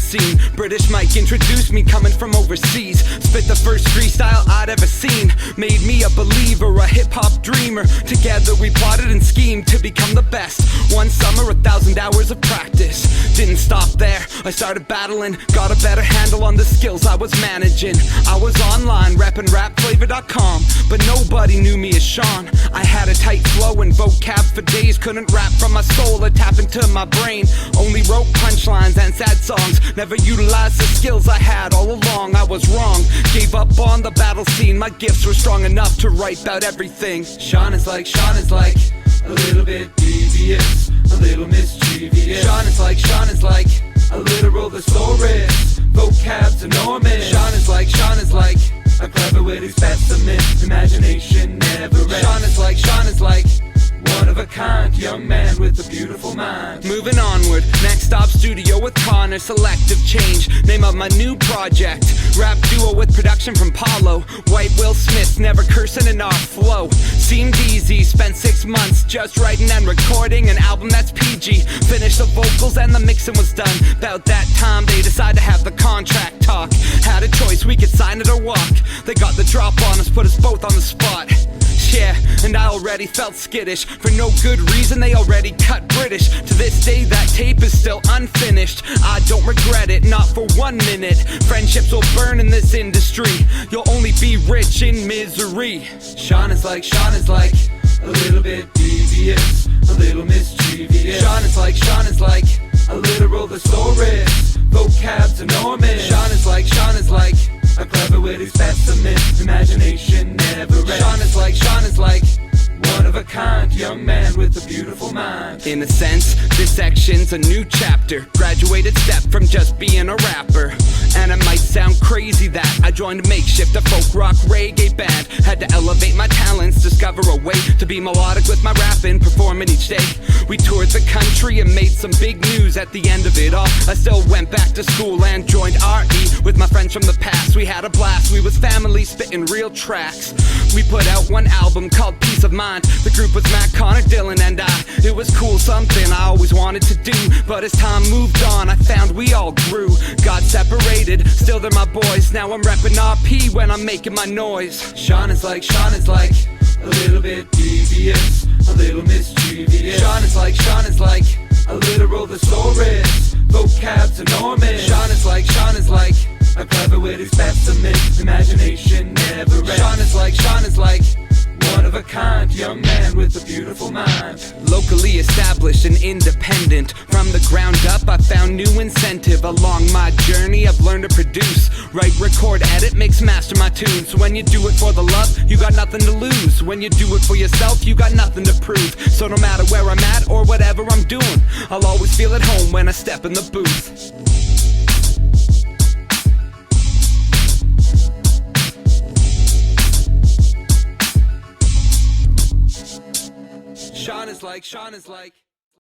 scene. British Mike introduced me coming from overseas. Spit the first freestyle I'd ever seen. Made me a believer, a hip-hop dreamer. Together we plotted and schemed to become the best. One summer, 1,000 hours of practice. Didn't stop there, I started battling. Got a better handle on the skills I was managing. I was online, reppin' rapflavor.com, but nobody knew me as Sean. I had a tight flow and vocab for days. Couldn't rap from my soul or tap into my brain. Only wrote punchlines and sad songs. Never utilized the skills I had all along. I was wrong, gave up on the battle scene. My gifts were strong enough to write about everything. Sean is like a little bit devious, a little mischievous. Sean is like a literal thesaurus, vocab's enormous. Sean is like a clever witty specimen, imagination never ends. Sean is like one of a kind, young man with a beautiful mind. Moving onward, next stop studio with Connor, selective change, name of my new project. Rap duo with production from Paulo, white Will Smith, never cursing in our flow. Seemed easy, spent 6 months just writing and recording an album that's PG. Finished the vocals and the mixing was done. About that time they decided to have the contract talk. Had a choice, we could sign it or walk. They got the drop on us, put us both on the spot. Yeah, and I already felt skittish. For no good reason, they already cut British. To this day, that tape is still unfinished. I don't regret it, not for 1 minute. Friendships will burn in this industry. You'll only be rich in misery. Sean is like a little bit devious, a little mischievous. Sean is like a literal thesaurus, vocab's enormous. Sean is like a clever witty specimen, imagination never ends. Sean is like one of a kind, young man with a beautiful mind. In a sense, this section's a new chapter. Graduated step from just being a rapper. And it might sound crazy that I joined a makeshift, a folk rock reggae band. Had to elevate my talents, discover a way to be melodic with my rapping, performing each day. We toured the country and made some big news. At the end of it all, I still went back to school and joined RE with my friends from the past. We had a blast, we was family spitting real tracks. We put out one album called Peace of Mind. The group was Matt, Connor, Dylan, and I. It was cool, something I always wanted to do. But as time moved on, I found we all grew. Got separated, still they're my boys. Now I'm reppin' RP when I'm making my noise. Sean is like a little bit devious, a little mischievous. Sean is like a literal thesaurus, vocab's enormous. Sean is like a clever witty specimen, imagination never ends. Sean is like one of a kind, young man with a beautiful mind. Locally established and independent. From the ground up, I found new incentive. Along my journey, I've learned to produce. Write, record, edit, mix, master my tunes. When you do it for the love, you got nothing to lose. When you do it for yourself, you got nothing to prove. So no matter where I'm at or whatever I'm doing, I'll always feel at home when I step in the booth. Sean is like